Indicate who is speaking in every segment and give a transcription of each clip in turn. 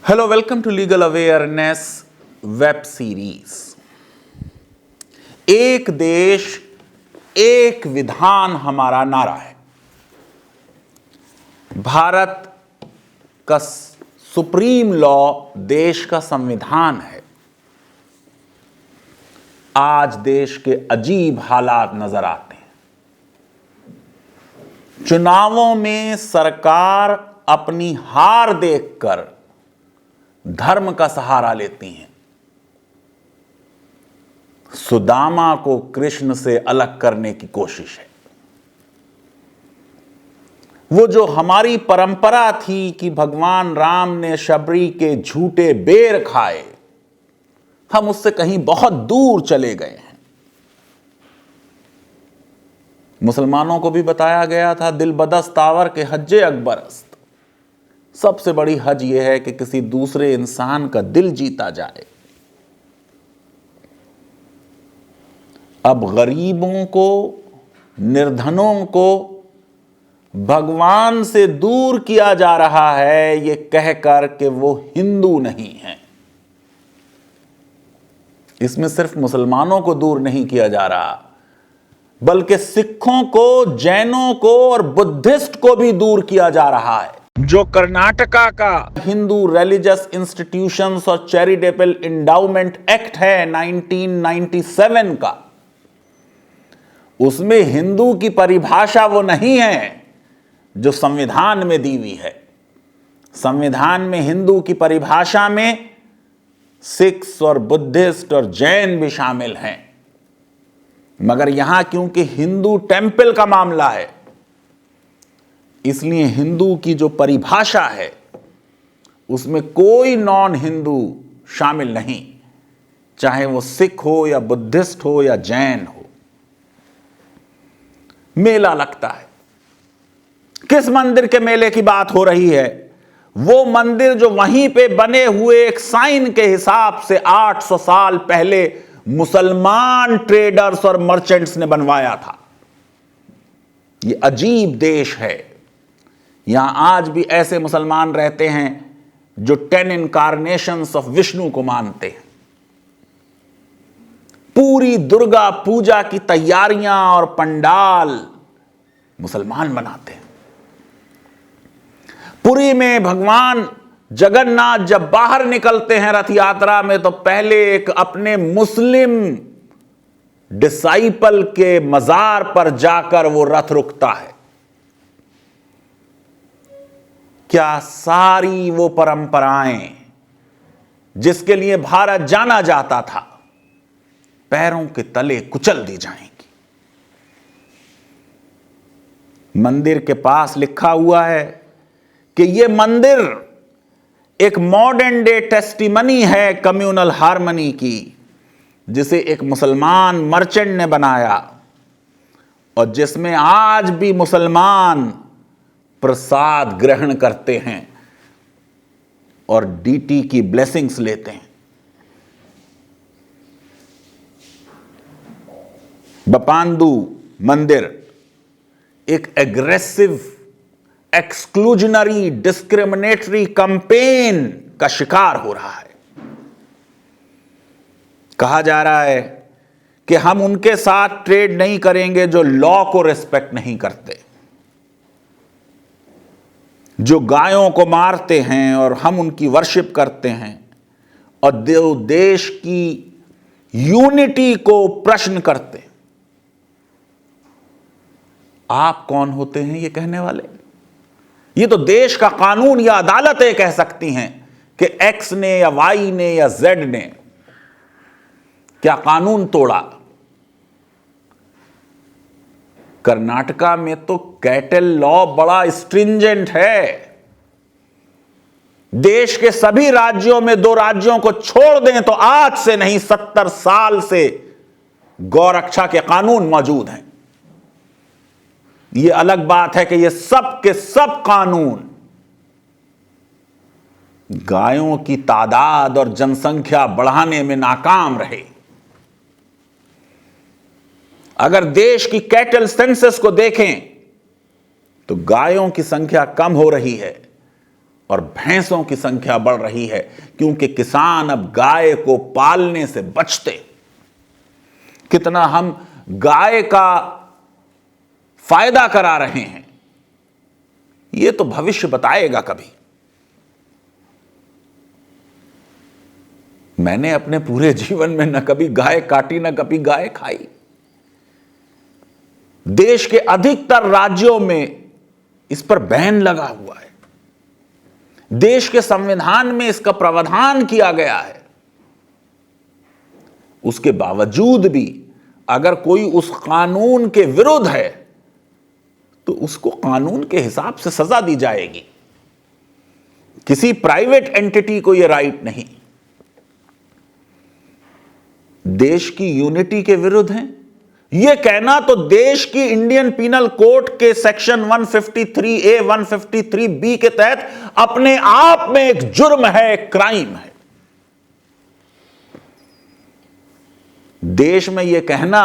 Speaker 1: Hello, welcome to legal awareness web series. एक देश एक विधान हमारा नारा है। भारत का सुप्रीम लॉ देश का संविधान है। आज देश के अजीब हालात नजर आते हैं। चुनावों में सरकार अपनी हार देखकर धर्म का सहारा लेती हैं। सुदामा को कृष्ण से अलग करने की कोशिश है। वो जो हमारी परंपरा थी कि भगवान राम ने शबरी के झूठे बेर खाए, हम उससे कहीं बहुत दूर चले गए हैं। मुसलमानों को भी बताया गया था दिल बदस्तावर के हज्जे अकबरस्त। सबसे बड़ी हज यह है कि किसी दूसरे इंसान का दिल जीता जाए। अब गरीबों को, निर्धनों को भगवान से दूर किया जा रहा है, यह कहकर कि वो हिंदू नहीं हैं। इसमें सिर्फ मुसलमानों को दूर नहीं किया जा रहा, बल्कि सिखों को, जैनों को और बुद्धिस्ट को भी दूर किया जा रहा है। जो कर्नाटका का हिंदू रिलीजियस इंस्टीट्यूशंस और चैरिटेबल इंडाउमेंट एक्ट है 1997 का, उसमें हिंदू की परिभाषा वो नहीं है जो संविधान में दी हुई है। संविधान में हिंदू की परिभाषा में सिख्स और बुद्धिस्ट और जैन भी शामिल हैं, मगर यहां क्योंकि हिंदू टेंपल का मामला है, इसलिए हिंदू की जो परिभाषा है उसमें कोई नॉन हिंदू शामिल नहीं, चाहे वो सिख हो या बुद्धिस्ट हो या जैन हो। मेला लगता है। किस मंदिर के मेले की बात हो रही है? वो मंदिर जो वहीं पे बने हुए एक साइन के हिसाब से 800 साल पहले मुसलमान ट्रेडर्स और मर्चेंट्स ने बनवाया था। ये अजीब देश है। यहां आज भी ऐसे मुसलमान रहते हैं जो 10 इनकारनेशंस ऑफ विष्णु को मानते हैं। पूरी दुर्गा पूजा की तैयारियां और पंडाल मुसलमान बनाते हैं। पुरी में भगवान जगन्नाथ जब बाहर निकलते हैं रथ यात्रा में, तो पहले एक अपने मुस्लिम डिसाइपल के मजार पर जाकर वो रथ रुकता है। क्या सारी वो परंपराएं जिसके लिए भारत जाना जाता था, पैरों के तले कुचल दी जाएंगी? मंदिर के पास लिखा हुआ है कि यह मंदिर एक मॉडर्न डे टेस्टिमनी है कम्युनल हार्मनी की, जिसे एक मुसलमान मर्चेंट ने बनाया और जिसमें आज भी मुसलमान प्रसाद ग्रहण करते हैं और डीटी की ब्लेसिंग्स लेते हैं। बपांदू मंदिर एक एग्रेसिव, एक्सक्लूजनरी, डिस्क्रिमिनेटरी कैंपेन का शिकार हो रहा है। कहा जा रहा है कि हम उनके साथ ट्रेड नहीं करेंगे जो लॉ को रिस्पेक्ट नहीं करते, जो गायों को मारते हैं और हम उनकी वर्शिप करते हैं, और देश की यूनिटी को प्रश्न करते। आप कौन होते हैं ये कहने वाले? ये तो देश का कानून या अदालतें कह सकती हैं कि एक्स ने या वाई ने या जेड ने क्या कानून तोड़ा। कर्नाटका में तो कैटल लॉ बड़ा स्ट्रिंजेंट है। देश के सभी राज्यों में 2 राज्यों को छोड़ दें तो आज से नहीं 70 साल से गौरक्षा के कानून मौजूद हैं। यह अलग बात है कि यह सब के सब कानून गायों की तादाद और जनसंख्या बढ़ाने में नाकाम रहे। अगर देश की कैटल सेंसस को देखें तो गायों की संख्या कम हो रही है और भैंसों की संख्या बढ़ रही है, क्योंकि किसान अब गाय को पालने से बचते। कितना हम गाय का फायदा करा रहे हैं, यह तो भविष्य बताएगा कभी। मैंने अपने पूरे जीवन में न कभी गाय काटी, न कभी गाय खाई। देश के अधिकतर राज्यों में इस पर बैन लगा हुआ है। देश के संविधान में इसका प्रावधान किया गया है। उसके बावजूद भी अगर कोई उस कानून के विरुद्ध है तो उसको कानून के हिसाब से सजा दी जाएगी। किसी प्राइवेट एंटिटी को यह राइट नहीं। देश की यूनिटी के विरुद्ध है यह कहना तो देश की इंडियन पीनल कोड के सेक्शन 153A 153B के तहत अपने आप में एक जुर्म है, एक क्राइम है। देश में यह कहना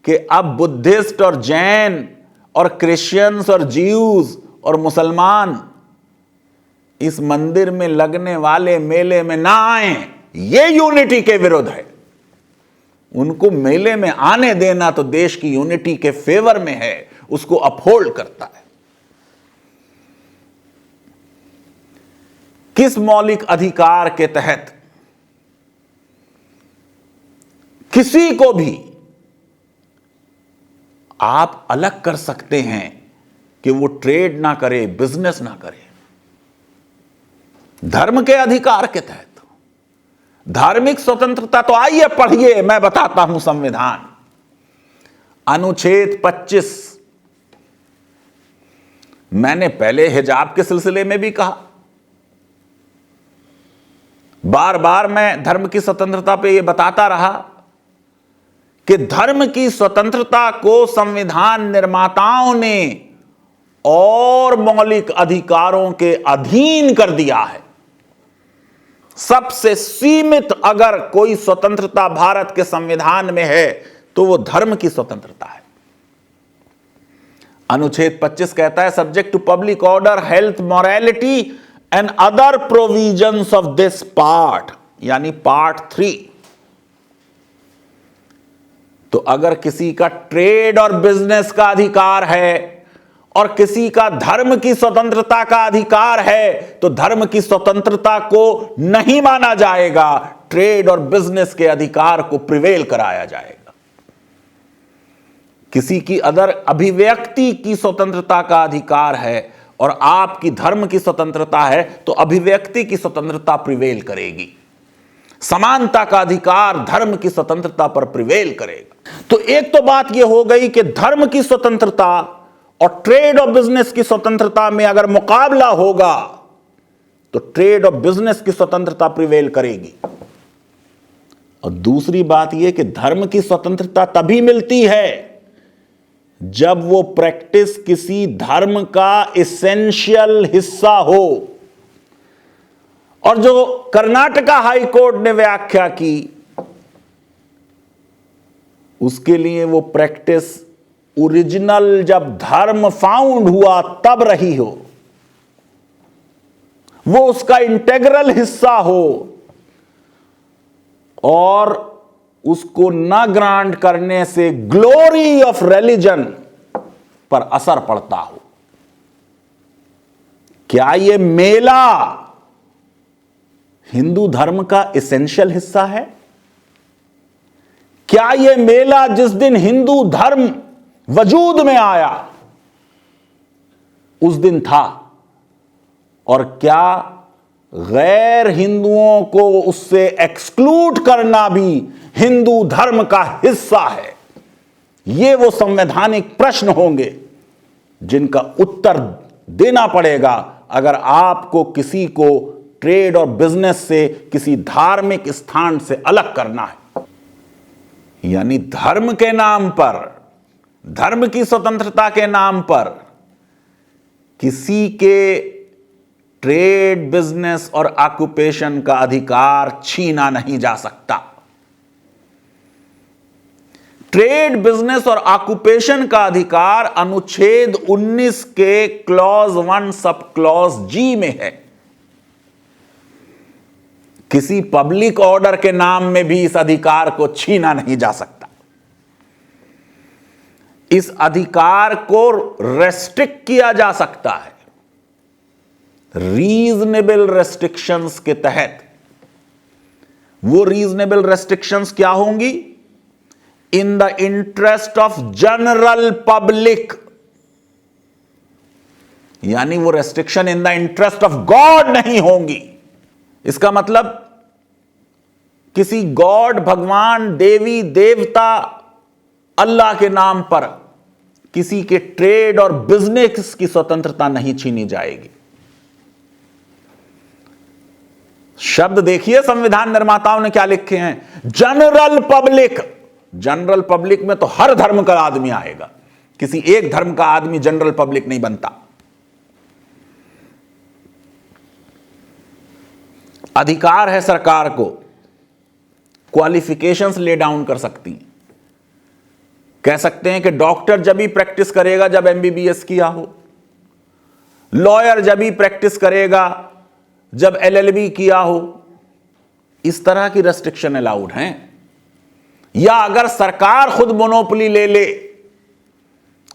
Speaker 1: कि अब बुद्धिस्ट और जैन और क्रिश्चियंस और ज्यूज और मुसलमान इस मंदिर में लगने वाले मेले में ना आए, यह यूनिटी के विरुद्ध है। उनको मेले में आने देना तो देश की यूनिटी के फेवर में है, उसको अपहोल्ड करता है। किस मौलिक अधिकार के तहत किसी को भी आप अलग कर सकते हैं कि वो ट्रेड ना करे, बिजनेस ना करे? धर्म के अधिकार के तहत। धार्मिक स्वतंत्रता तो आइए पढ़िए, मैं बताता हूं संविधान। अनुच्छेद 25। मैंने पहले हिजाब के सिलसिले में भी कहा, बार बार मैं धर्म की स्वतंत्रता पे यह बताता रहा कि धर्म की स्वतंत्रता को संविधान निर्माताओं ने और मौलिक अधिकारों के अधीन कर दिया है। सबसे सीमित अगर कोई स्वतंत्रता भारत के संविधान में है तो वो धर्म की स्वतंत्रता है। अनुच्छेद 25 कहता है, subject to public order, health, morality and other provisions of this part, यानी पार्ट 3। तो अगर किसी का ट्रेड और बिजनेस का अधिकार है और किसी का धर्म की स्वतंत्रता का अधिकार है, तो धर्म की स्वतंत्रता को नहीं माना जाएगा, ट्रेड और बिजनेस के अधिकार को प्रिवेल कराया जाएगा। किसी की अदर अभिव्यक्ति की स्वतंत्रता का अधिकार है और आपकी धर्म की स्वतंत्रता है, तो अभिव्यक्ति की स्वतंत्रता प्रिवेल करेगी। समानता का अधिकार धर्म की स्वतंत्रता पर प्रिवेल करेगा। तो एक तो बात यह हो गई कि धर्म की स्वतंत्रता और ट्रेड और बिजनेस की स्वतंत्रता में अगर मुकाबला होगा तो ट्रेड और बिजनेस की स्वतंत्रता प्रिवेल करेगी। और दूसरी बात यह कि धर्म की स्वतंत्रता तभी मिलती है जब वो प्रैक्टिस किसी धर्म का एसेंशियल हिस्सा हो। और जो कर्नाटका हाई कोर्ट ने व्याख्या की, उसके लिए वो प्रैक्टिस ओरिजिनल जब धर्म फाउंड हुआ तब रही हो, वो उसका इंटेग्रल हिस्सा हो और उसको न ग्रांट करने से ग्लोरी ऑफ रिलीजन पर असर पड़ता हो। क्या यह मेला हिंदू धर्म का एसेंशियल हिस्सा है? क्या यह मेला जिस दिन हिंदू धर्म वजूद में आया उस दिन था? और क्या गैर हिंदुओं को उससे एक्सक्लूड करना भी हिंदू धर्म का हिस्सा है? ये वो संवैधानिक प्रश्न होंगे जिनका उत्तर देना पड़ेगा अगर आपको किसी को ट्रेड और बिजनेस से, किसी धार्मिक स्थान से अलग करना है। यानी धर्म के नाम पर, धर्म की स्वतंत्रता के नाम पर किसी के ट्रेड, बिजनेस और ऑक्यूपेशन का अधिकार छीना नहीं जा सकता। ट्रेड, बिजनेस और ऑक्यूपेशन का अधिकार अनुच्छेद 19 के क्लॉज 1 सब क्लॉज जी में है। किसी पब्लिक ऑर्डर के नाम में भी इस अधिकार को छीना नहीं जा सकता। इस अधिकार को रेस्ट्रिक्ट किया जा सकता है रीजनेबल रेस्ट्रिक्शंस के तहत। वो रीजनेबल रेस्ट्रिक्शंस क्या होंगी? In the interest of general public, यानी वो restriction in the interest of God नहीं होंगी। इसका मतलब किसी गॉड, भगवान, देवी, देवता, अल्लाह के नाम पर किसी के ट्रेड और बिजनेस की स्वतंत्रता नहीं छीनी जाएगी। शब्द देखिए संविधान निर्माताओं ने क्या लिखे हैं, जनरल पब्लिक। जनरल पब्लिक में तो हर धर्म का आदमी आएगा, किसी एक धर्म का आदमी जनरल पब्लिक नहीं बनता। अधिकार है सरकार को, क्वालिफिकेशंस ले डाउन कर सकती हैं। कह सकते हैं कि डॉक्टर जब भी प्रैक्टिस करेगा जब एमबीबीएस किया हो, लॉयर जब भी प्रैक्टिस करेगा जब एलएलबी किया हो। इस तरह की रेस्ट्रिक्शन अलाउड हैं। या अगर सरकार खुद मोनोपोली ले ले,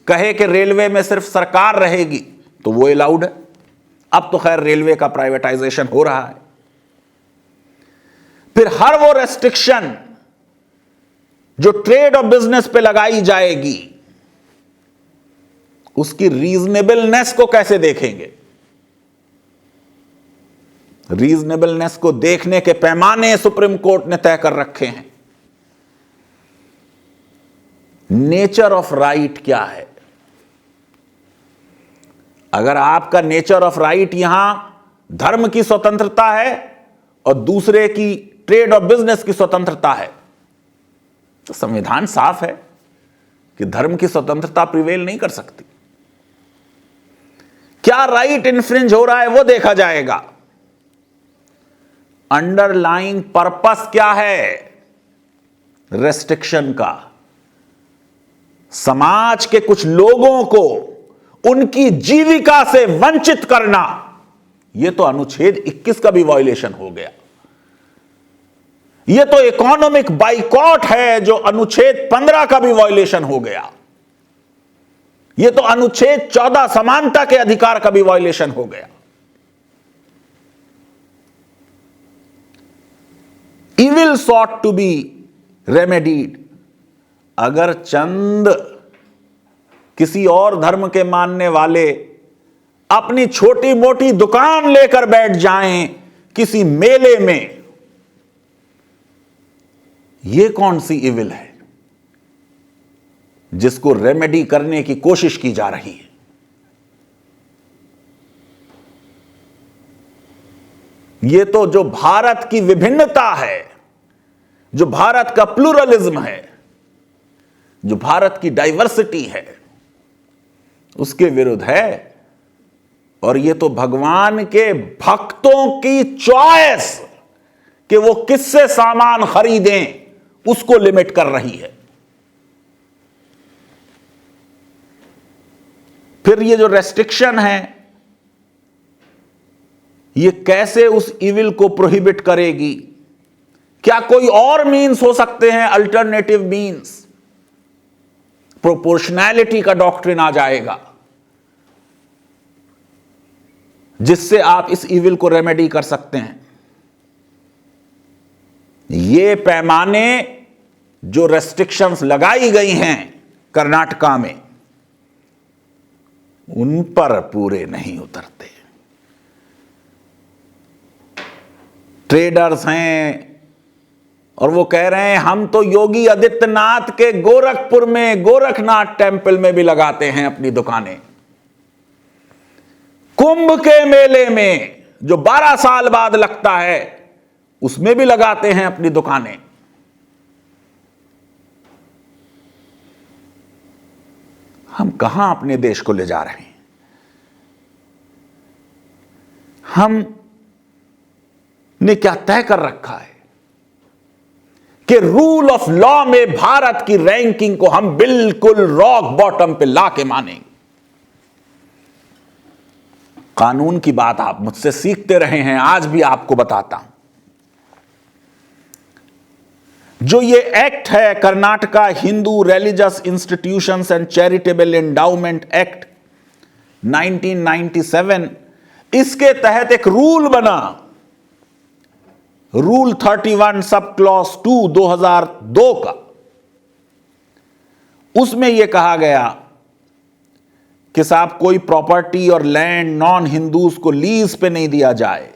Speaker 1: कहे कि रेलवे में सिर्फ सरकार रहेगी, तो वो अलाउड है। अब तो खैर रेलवे का प्राइवेटाइजेशन हो रहा है। फिर हर वो रेस्ट्रिक्शन जो ट्रेड और बिजनेस पे लगाई जाएगी, उसकी रीजनेबलनेस को कैसे देखेंगे? रीजनेबलनेस को देखने के पैमाने सुप्रीम कोर्ट ने तय कर रखे हैं। नेचर ऑफ राइट क्या है? अगर आपका नेचर ऑफ राइट यहां धर्म की स्वतंत्रता है और दूसरे की ट्रेड और बिजनेस की स्वतंत्रता है, तो संविधान साफ है कि धर्म की स्वतंत्रता प्रिवेल नहीं कर सकती। क्या राइट इन्फ्रिंज हो रहा है वो देखा जाएगा। अंडरलाइंग पर्पस क्या है रेस्ट्रिक्शन का? समाज के कुछ लोगों को उनकी जीविका से वंचित करना, यह तो अनुच्छेद 21 का भी वायलेशन हो गया। यह तो इकोनॉमिक बाइकॉट है जो अनुच्छेद 15 का भी वायलेशन हो गया। यह तो अनुच्छेद 14 समानता के अधिकार का भी वायलेशन हो गया। Evil sought to be remedied. अगर चंद किसी और धर्म के मानने वाले अपनी छोटी मोटी दुकान लेकर बैठ जाएं किसी मेले में, यह कौन सी इविल है जिसको रेमेडी करने की कोशिश की जा रही है? यह तो जो भारत की विभिन्नता है, जो भारत का प्लूरलिज्म है, जो भारत की डाइवर्सिटी है, उसके विरुद्ध है। और यह तो भगवान के भक्तों की चॉइस कि वो किससे सामान खरीदें उसको लिमिट कर रही है। फिर ये जो रेस्ट्रिक्शन है, ये कैसे उस इविल को प्रोहिबिट करेगी? क्या कोई और मीन्स हो सकते हैं, अल्टरनेटिव मीन्स? प्रोपोर्शनैलिटी का डॉक्ट्रिन आ जाएगा जिससे आप इस इविल को रेमेडी कर सकते हैं। ये पैमाने जो रेस्ट्रिक्शंस लगाई गई हैं कर्नाटका में, उन पर पूरे नहीं उतरते। ट्रेडर्स हैं और वो कह रहे हैं हम तो योगी आदित्यनाथ के गोरखपुर में गोरखनाथ टेम्पल में भी लगाते हैं अपनी दुकानें। कुंभ के मेले में जो 12 साल बाद लगता है उसमें भी लगाते हैं अपनी दुकानें। हम कहां अपने देश को ले जा रहे हैं? हम ने क्या तय कर रखा है कि रूल ऑफ लॉ में भारत की रैंकिंग को हम बिल्कुल रॉक बॉटम पे लाके मानेंगे। कानून की बात आप मुझसे सीखते रहे हैं, आज भी आपको बताता हूं। जो ये एक्ट है Karnataka Hindu religious institutions and charitable endowment act 1997, इसके तहत एक रूल बना, रूल 31 सब क्लॉज 2 2002 का। उसमें यह कहा गया कि साहब कोई प्रॉपर्टी और लैंड नॉन हिंदूज को लीज पे नहीं दिया जाए।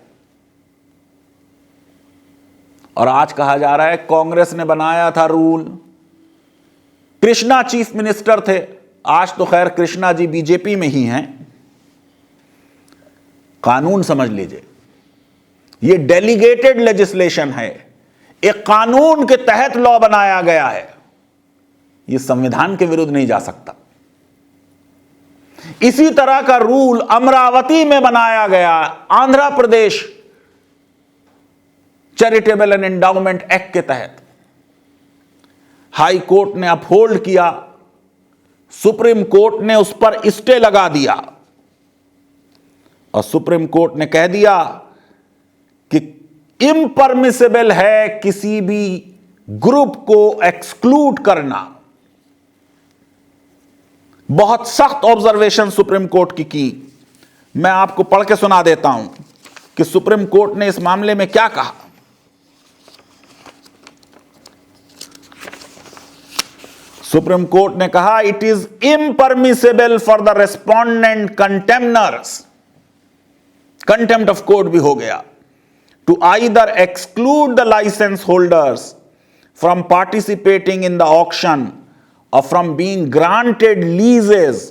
Speaker 1: और आज कहा जा रहा है कांग्रेस ने बनाया था रूल, कृष्णा चीफ मिनिस्टर थे, आज तो खैर कृष्णा जी बीजेपी में ही हैं। कानून समझ लीजिए, यह डेलीगेटेड लेजिस्लेशन है, एक कानून के तहत लॉ बनाया गया है, यह संविधान के विरुद्ध नहीं जा सकता। इसी तरह का रूल अमरावती में बनाया गया, Andhra Pradesh charitable and endowment act के तहत। हाई कोर्ट ने अपहोल्ड किया, सुप्रीम कोर्ट ने उस पर स्टे लगा दिया और सुप्रीम कोर्ट ने कह दिया कि इम्परमिसिबल है किसी भी ग्रुप को एक्सक्लूड करना। बहुत सख्त ऑब्जर्वेशन सुप्रीम कोर्ट की मैं आपको पढ़ के सुना देता हूं कि सुप्रीम कोर्ट ने इस मामले में क्या कहा। सुप्रीम कोर्ट ने कहा it is impermissible for the respondent contemnors, contempt of court भी हो गया, to either exclude the licence holders from participating in the auction or from being granted leases,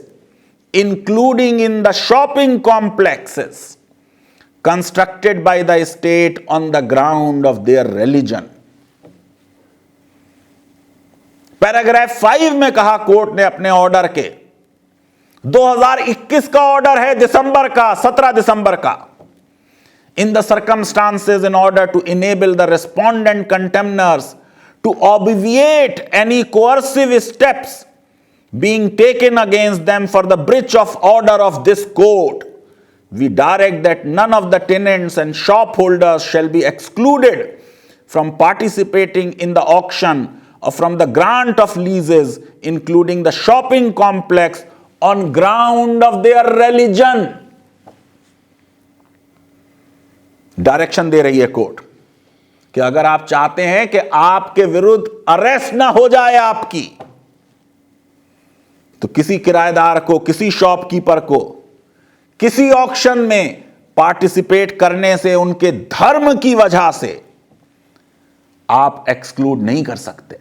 Speaker 1: including in the shopping complexes constructed by the state on the ground of their religion. Paragraph 5 में कहा court ने अपने order के, 2021 का order है, दिसंबर का, 17 दिसंबर का। In the circumstances, in order to enable the respondent contemners to obviate any coercive steps being taken against them for the breach of order of this court, we direct that none of the tenants and shop holders shall be excluded from participating in the auction or from the grant of leases, including the shopping complex, on ground of their religion. Direction दे रही है court कि अगर आप चाहते हैं कि आपके विरुद्ध अरेस्ट ना हो जाए आपकी, तो किसी किराएदार को, किसी शॉपकीपर को किसी ऑक्शन में पार्टिसिपेट करने से, उनके धर्म की वजह से आप एक्सक्लूड नहीं कर सकते।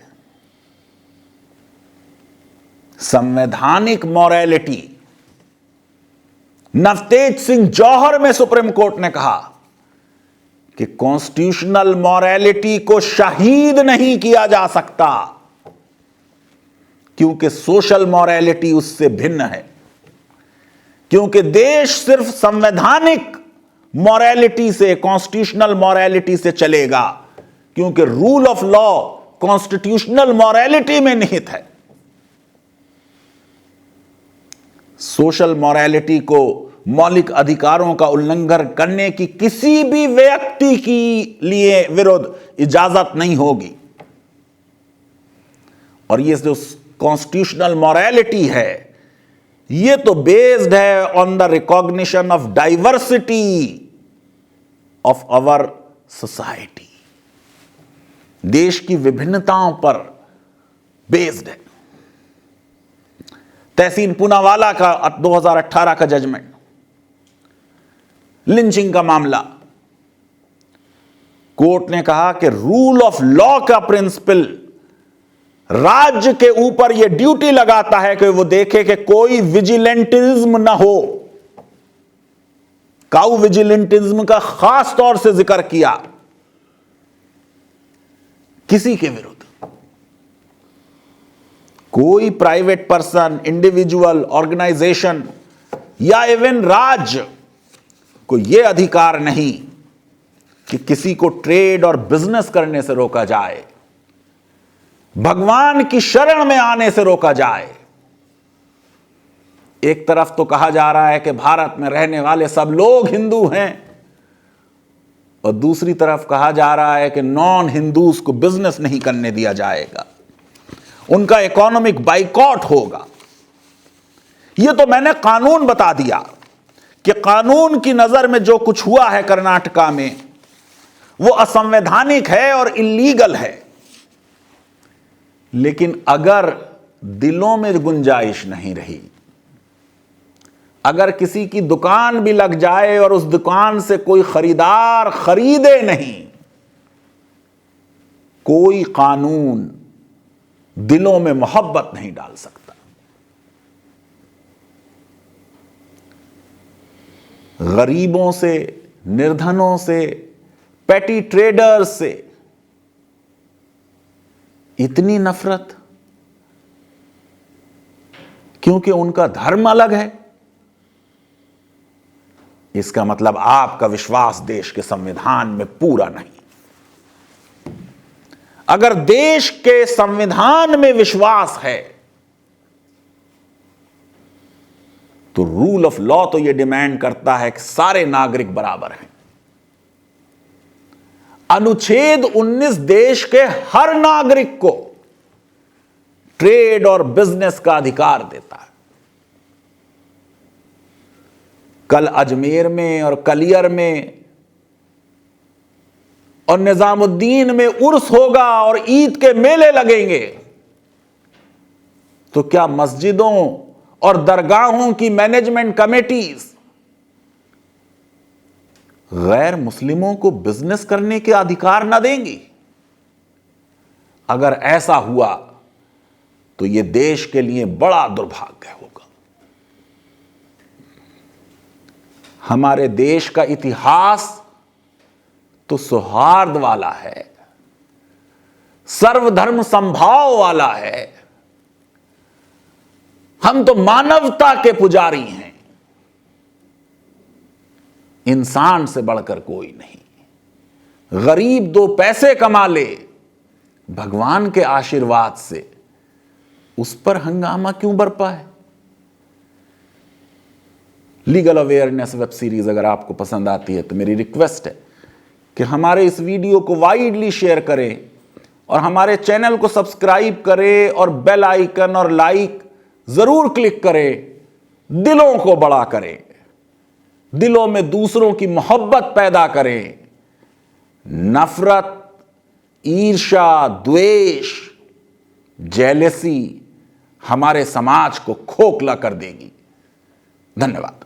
Speaker 1: संवैधानिक मॉरलिटी, नवतेज सिंह जौहर में सुप्रीम कोर्ट ने कहा कि कॉन्स्टिट्यूशनल मॉरलिटी को शहीद नहीं किया जा सकता, क्योंकि सोशल मॉरलिटी उससे भिन्न है। क्योंकि देश सिर्फ संवैधानिक मॉरलिटी से, कॉन्स्टिट्यूशनल मॉरलिटी से चलेगा, क्योंकि rule of law constitutional morality में निहित है। सोशल मॉरलिटी को, मौलिक अधिकारों का उल्लंघन करने की किसी भी व्यक्ति की लिए विरुद्ध इजाजत नहीं होगी। और ये जो कॉन्स्टिट्यूशनल मॉरलिटी है, ये तो बेस्ड है on the recognition of diversity of our society, देश की विभिन्नताओं पर बेस्ड है। तहसीन पूनावाला का 2018 का जजमेंट, लिंचिंग का मामला, कोर्ट ने कहा कि रूल ऑफ लॉ का प्रिंसिपल राज्य के ऊपर यह ड्यूटी लगाता है कि वो देखे कि कोई विजिलेंटिज्म ना हो। काउ विजिलेंटिज्म का खास तौर से जिक्र किया, किसी के विरुद्ध कोई प्राइवेट पर्सन, इंडिविजुअल, ऑर्गेनाइजेशन या इवन राज्य को यह अधिकार नहीं कि किसी को ट्रेड और बिजनेस करने से रोका जाए। भगवान की शरण में आने से रोका जाए। एक तरफ तो कहा जा रहा है कि भारत में रहने वाले सब लोग हिंदू हैं, और दूसरी तरफ कहा जा रहा है कि नॉन हिंदूज को बिजनेस नहीं करने दिया जाएगा, उनका इकोनॉमिक बाइकॉट होगा। यह तो मैंने कानून बता दिया कि कानून की नजर में जो कुछ हुआ है कर्नाटका में वो असंवैधानिक है और इल्लीगल है। लेकिन अगर दिलों में गुंजाइश नहीं रही, अगर किसी की दुकान भी लग जाए और उस दुकान से कोई खरीदार खरीदे नहीं, कोई कानून दिलों में मोहब्बत नहीं डाल सकता। गरीबों से, निर्धनों से, पैटी ट्रेडर्स से इतनी नफरत क्योंकि उनका धर्म अलग है। इसका मतलब आपका विश्वास देश के संविधान में पूरा नहीं। अगर देश के संविधान में विश्वास है तो रूल ऑफ लॉ तो यह डिमांड करता है कि सारे नागरिक बराबर हैं। अनुच्छेद 19 देश के हर नागरिक को ट्रेड और बिजनेस का अधिकार देता है। कल अजमेर में और कलियर में और निजामुद्दीन में उर्स होगा और ईद के मेले लगेंगे, तो क्या मस्जिदों और दरगाहों की मैनेजमेंट कमेटीज गैर मुस्लिमों को बिजनेस करने के अधिकार ना देंगी? अगर ऐसा हुआ तो यह देश के लिए बड़ा दुर्भाग्य होगा। हमारे देश का इतिहास तो सौहार्द वाला है, सर्वधर्म समभाव वाला है। हम तो मानवता के पुजारी हैं, इंसान से बढ़कर कोई नहीं। गरीब दो पैसे कमा ले भगवान के आशीर्वाद से, उस पर हंगामा क्यों बरपा है? लीगल अवेयरनेस वेब सीरीज अगर आपको पसंद आती है तो मेरी रिक्वेस्ट है कि हमारे इस वीडियो को वाइडली शेयर करें और हमारे चैनल को सब्सक्राइब करें और बेल आइकन और लाइक जरूर क्लिक करें। दिलों को बड़ा करें, दिलों में दूसरों की मोहब्बत पैदा करें। नफरत, ईर्ष्या, द्वेष, जेलसी हमारे समाज को खोखला कर देगी। धन्यवाद।